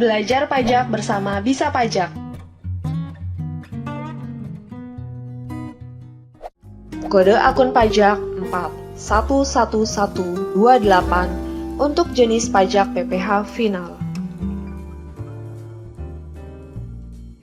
Belajar pajak bersama Bisa Pajak. Kode akun pajak 411128 untuk jenis pajak PPh final.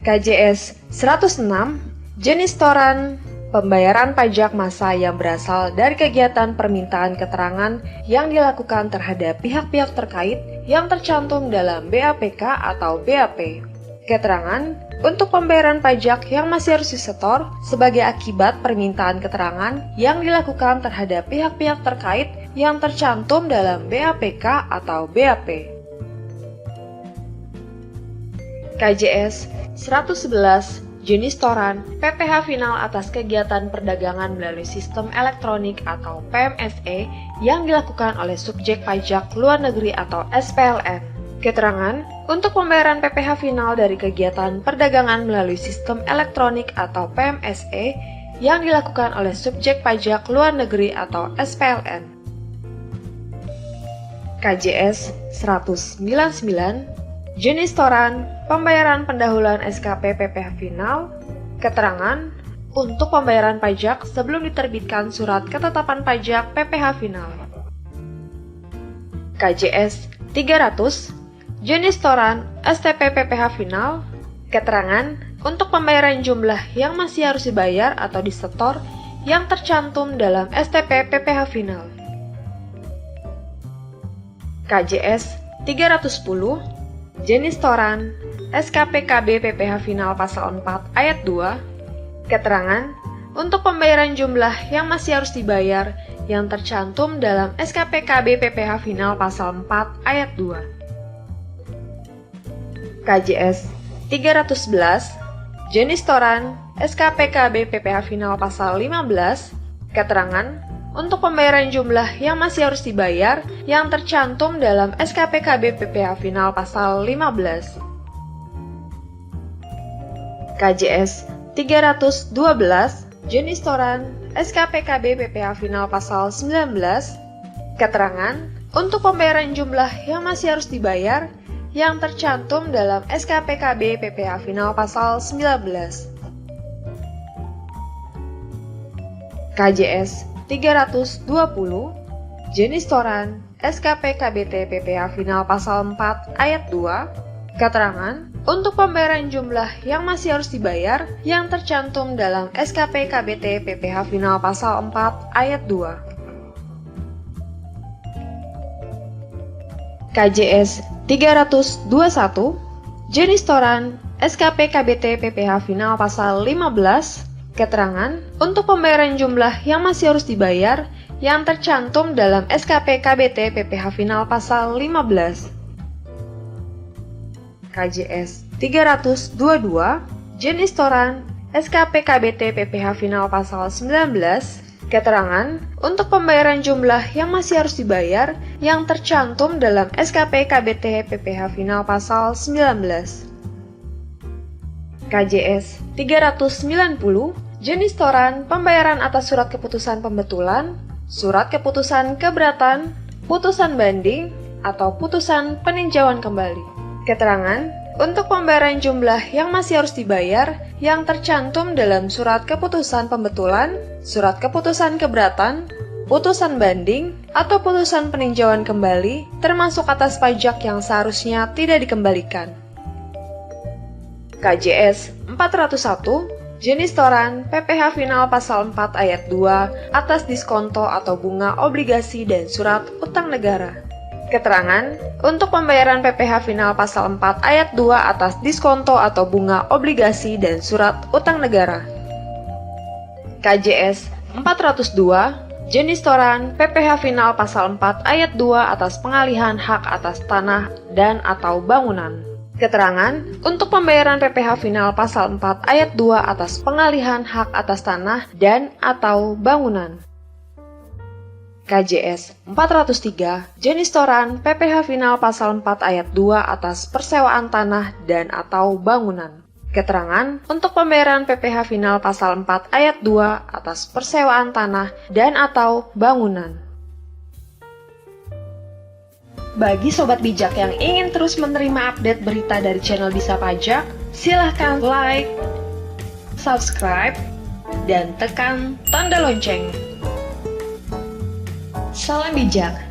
KJS 106, jenis setoran pembayaran pajak massa yang berasal dari kegiatan permintaan keterangan yang dilakukan terhadap pihak-pihak terkait yang tercantum dalam BAPK atau BAP. Keterangan untuk pembayaran pajak yang masih harus disetor sebagai akibat permintaan keterangan yang dilakukan terhadap pihak-pihak terkait yang tercantum dalam BAPK atau BAP. KJS 111, jenis setoran PPh final atas kegiatan perdagangan melalui sistem elektronik atau PMSE yang dilakukan oleh subjek pajak luar negeri atau SPLN. Keterangan untuk pembayaran PPh final dari kegiatan perdagangan melalui sistem elektronik atau PMSE yang dilakukan oleh subjek pajak luar negeri atau SPLN. KJS 199, jenis setoran pembayaran pendahuluan SKP PPh final, keterangan untuk pembayaran pajak sebelum diterbitkan surat ketetapan pajak PPh final. KJS 300, jenis setoran STP PPh final, keterangan untuk pembayaran jumlah yang masih harus dibayar atau disetor yang tercantum dalam STP PPh final. KJS 310, jenis setoran SKPKB PPh final pasal 4 ayat 2, keterangan untuk pembayaran jumlah yang masih harus dibayar yang tercantum dalam SKPKB PPh final pasal 4 ayat 2. KJS 311, jenis setoran SKPKB PPh final pasal 15, keterangan untuk pembayaran jumlah yang masih harus dibayar yang tercantum dalam SKPKB PPh final pasal 15. KJS 312, jenis setoran SKPKB PPh final pasal 19, keterangan untuk pembayaran jumlah yang masih harus dibayar yang tercantum dalam SKPKB PPh final pasal 19. KJS 320, jenis setoran SKPKBT PPh final pasal 4 ayat 2, keterangan untuk pembayaran jumlah yang masih harus dibayar yang tercantum dalam SKPKBT PPh final pasal 4 ayat 2. KJS 321, jenis setoran SKPKBT PPh final pasal 15, keterangan untuk pembayaran jumlah yang masih harus dibayar yang tercantum dalam SKPKBT PPh final pasal 15. KJS 322, jenis setoran SKPKBT PPh final pasal 19, keterangan untuk pembayaran jumlah yang masih harus dibayar yang tercantum dalam SKPKBT PPh final pasal 19. KJS 390, jenis setoran pembayaran atas surat keputusan pembetulan, surat keputusan keberatan, putusan banding, atau putusan peninjauan kembali. Keterangan untuk pembayaran jumlah yang masih harus dibayar yang tercantum dalam surat keputusan pembetulan, surat keputusan keberatan, putusan banding, atau putusan peninjauan kembali, termasuk atas pajak yang seharusnya tidak dikembalikan. KJS 401, jenis setoran PPh final pasal 4 ayat 2 atas diskonto atau bunga obligasi dan surat utang negara. Keterangan untuk pembayaran PPh final pasal 4 ayat 2 atas diskonto atau bunga obligasi dan surat utang negara. KJS 402, jenis setoran PPh final pasal 4 ayat 2 atas pengalihan hak atas tanah dan atau bangunan. Keterangan untuk pembayaran PPh final pasal 4 ayat 2 atas pengalihan hak atas tanah dan atau bangunan. KJS 403, jenis setoran PPh final pasal 4 ayat 2 atas persewaan tanah dan atau bangunan. Keterangan untuk pembayaran PPh final pasal 4 ayat 2 atas persewaan tanah dan atau bangunan. Bagi sobat bijak yang ingin terus menerima update berita dari channel Bisa Pajak, silahkan like, subscribe, dan tekan tanda lonceng. Salam bijak.